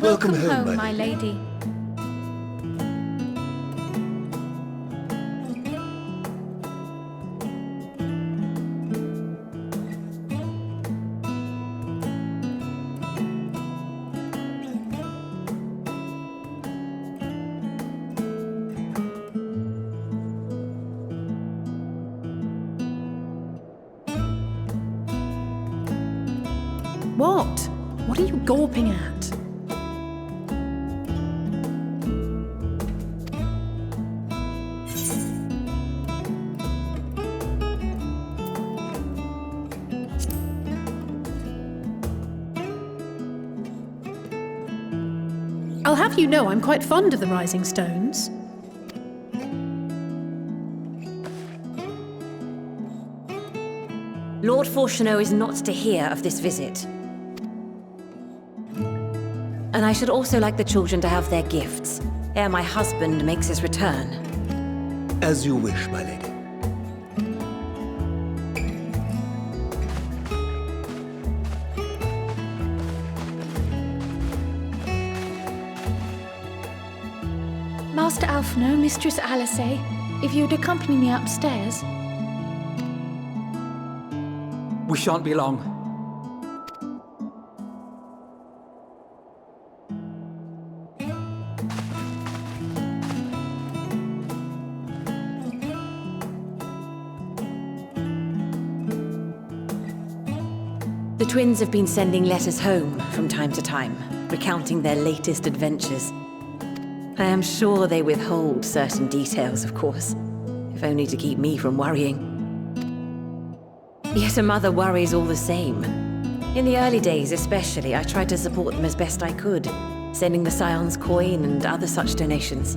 Welcome home, my lady. What? What are you gawping at? I'll have you know I'm quite fond of the Rising Stones. Lord Fortuneau is not to hear of this visit. And I should also like the children to have their gifts, ere my husband makes his return. As you wish, my lady. Master Alphino, Mistress Alice, if you would accompany me upstairs. We shan't be long. The twins have been sending letters home from time to time, recounting their latest adventures. I am sure they withhold certain details, of course, if only to keep me from worrying. Yet a mother worries all the same. In the early days especially, I tried to support them as best I could, sending the Scion's coin and other such donations.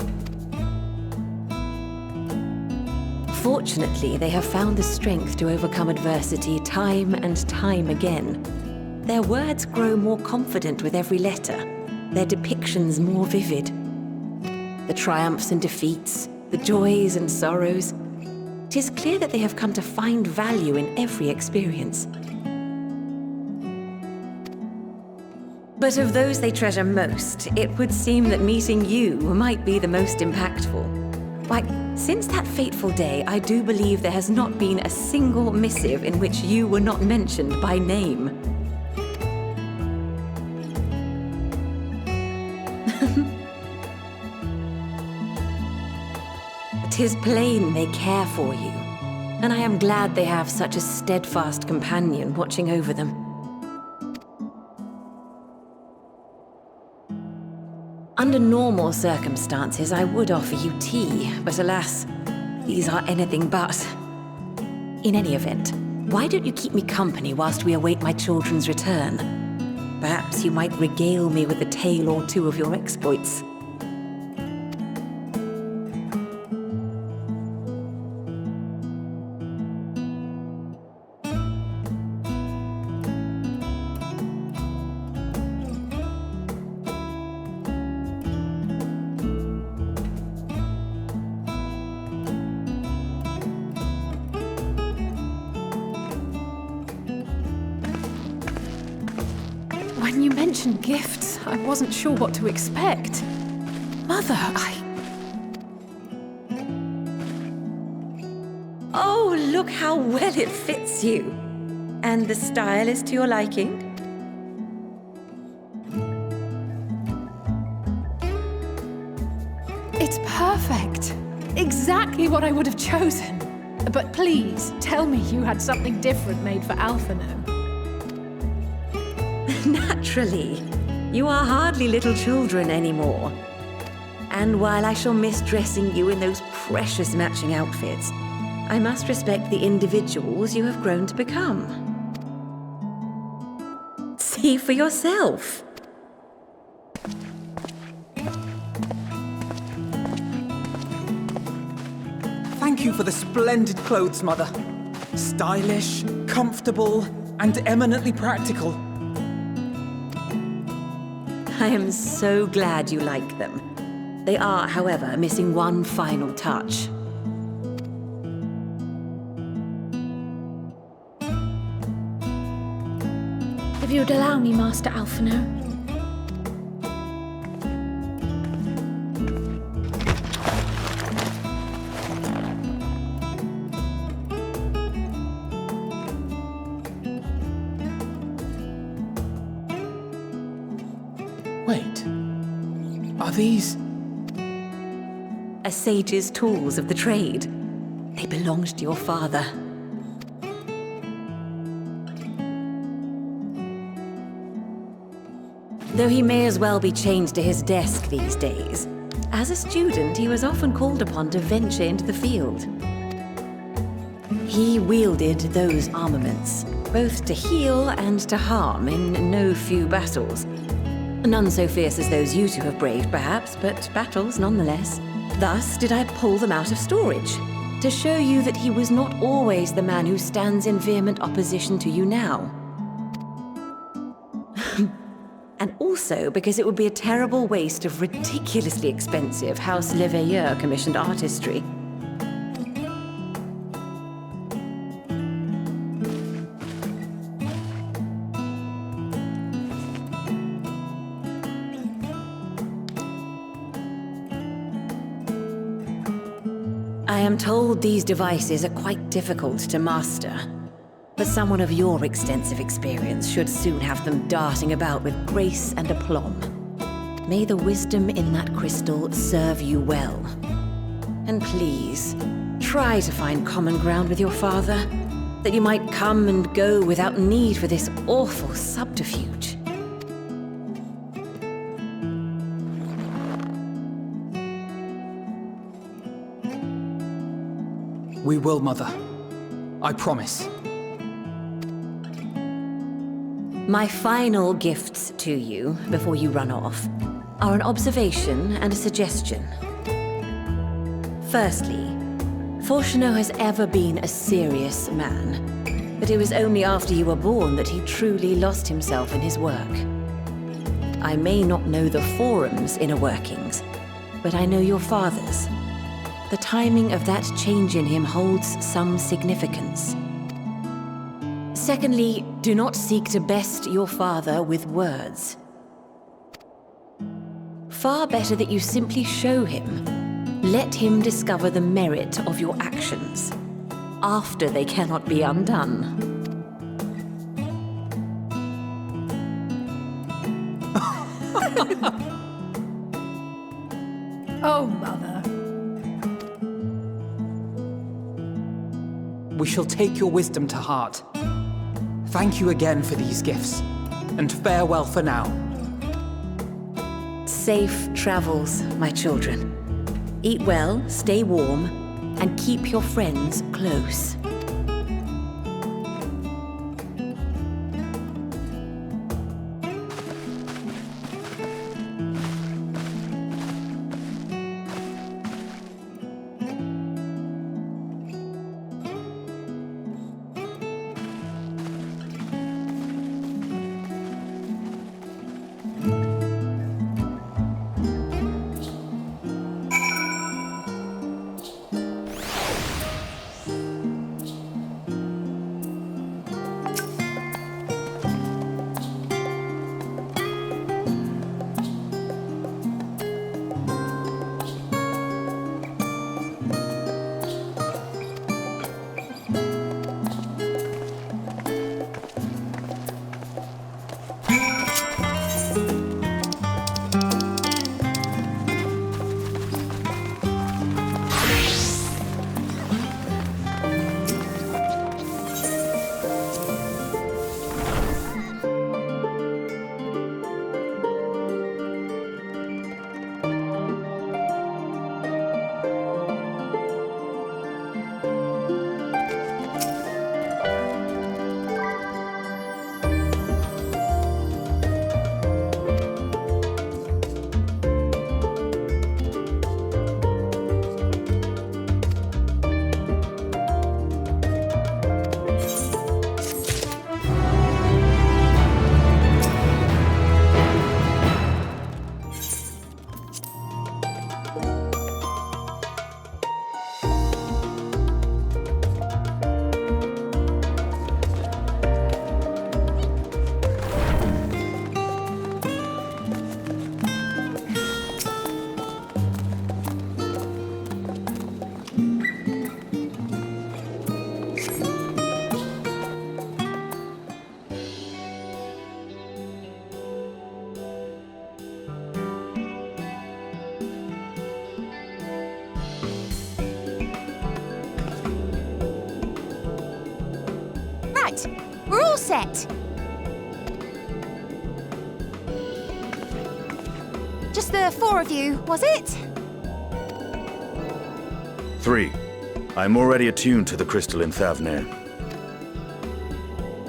Fortunately, they have found the strength to overcome adversity time and time again. Their words grow more confident with every letter, their depictions more vivid. The triumphs and defeats, the joys and sorrows. 'Tis clear that they have come to find value in every experience. But of those they treasure most, it would seem that meeting you might be the most impactful. Why, since that fateful day, I do believe there has not been a single missive in which you were not mentioned by name. 'Tis plain they care for you, and I am glad they have such a steadfast companion watching over them. Under normal circumstances, I would offer you tea, but alas, these are anything but. In any event, why don't you keep me company whilst we await my children's return? Perhaps you might regale me with a tale or two of your exploits. When you mentioned gifts, I wasn't sure what to expect. Mother, Oh, look how well it fits you. And the style is to your liking? It's perfect. Exactly what I would have chosen. But please, tell me you had something different made for Alphino. Naturally. You are hardly little children anymore. And while I shall miss dressing you in those precious matching outfits, I must respect the individuals you have grown to become. See for yourself. Thank you for the splendid clothes, Mother. Stylish, comfortable, and eminently practical. I am so glad you like them. They are, however, missing one final touch. If you would allow me, Master Alphino. Wait. Are these... A sage's tools of the trade. They belonged to your father. though he may as well be chained to his desk these days. As a student, he was often called upon to venture into the field. He wielded those armaments, both to heal and to harm in no few battles. None so fierce as those you two have braved, perhaps, but battles nonetheless. Thus did I pull them out of storage, to show you that he was not always the man who stands in vehement opposition to you now. And also because it would be a terrible waste of ridiculously expensive House Le Veilleur commissioned artistry. I am told these devices are quite difficult to master, but someone of your extensive experience should soon have them darting about with grace and aplomb. May the wisdom in that crystal serve you well. And please, try to find common ground with your father, that you might come and go without need for this awful subterfuge. We will, Mother. I promise. My final gifts to you, before you run off, are an observation and a suggestion. Firstly, Fortunato has ever been a serious man, but it was only after you were born that he truly lost himself in his work. I may not know the forum's inner workings, but I know your father's. The timing of that change in him holds some significance. Secondly, do not seek to best your father with words. Far better that you simply show him. Let him discover the merit of your actions, after they cannot be undone. Oh, Mother. We shall take your wisdom to heart. Thank you again for these gifts, and farewell for now. Safe travels, my children. Eat well, stay warm, and keep your friends close. We're all set. Just the four of you, was it? 3. I'm already attuned to the crystal in Thavnair.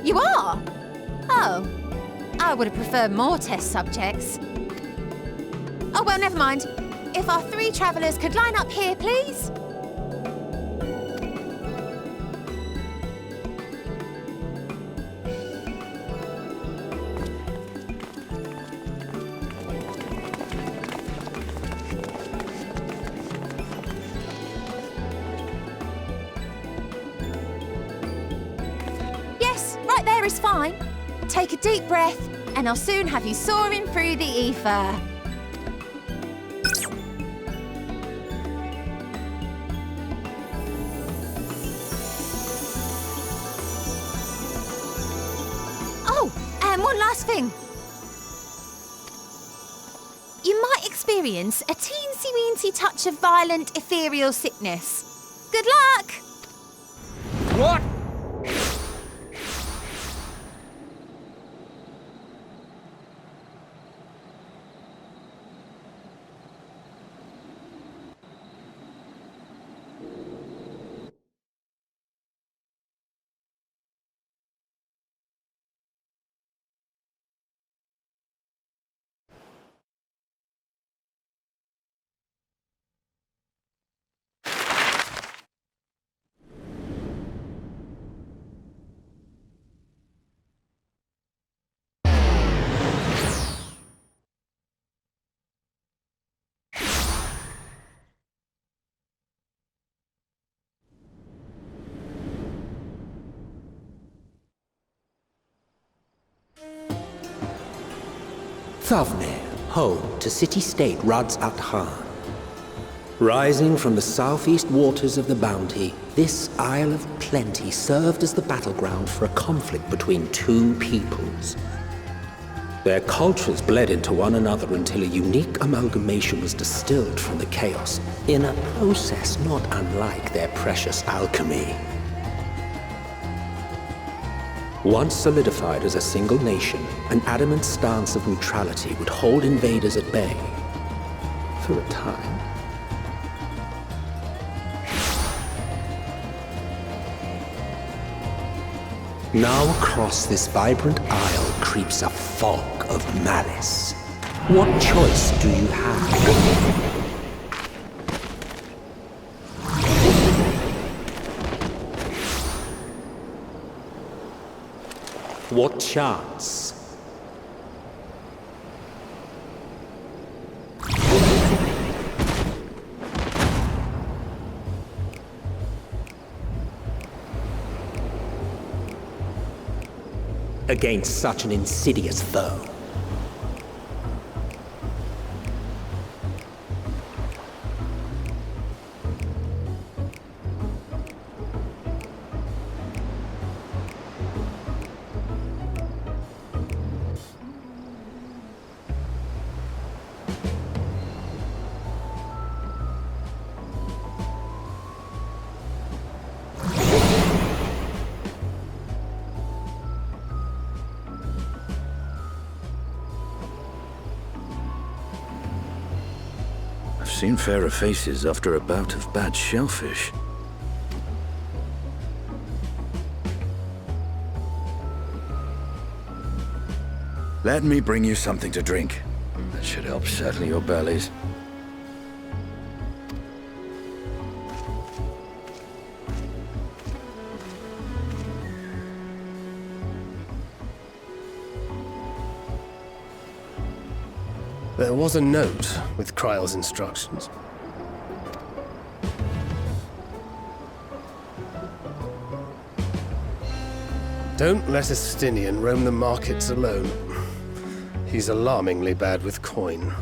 You are? Oh. I would have preferred more test subjects. Oh, well, never mind. If our 3 travellers could line up here, please. Yes, right there is fine. Take a deep breath, and I'll soon have you soaring through the ether. Oh, and one last thing. You might experience a teensy-weensy touch of violent ethereal sickness. Good luck! What? Thavnair, home to city-state Rads at Han. Rising from the southeast waters of the Bounty, this Isle of Plenty served as the battleground for a conflict between 2 peoples. Their cultures bled into one another until a unique amalgamation was distilled from the chaos, in a process not unlike their precious alchemy. Once solidified as a single nation, an adamant stance of neutrality would hold invaders at bay. For a time. Now across this vibrant isle creeps a fog of malice. What choice do you have? What chance? Against such an insidious foe. I've seen fairer faces after a bout of bad shellfish. Let me bring you something to drink. That should help settle your bellies. There was a note with Kryle's instructions. Don't let a Stinian roam the markets alone. He's alarmingly bad with coin.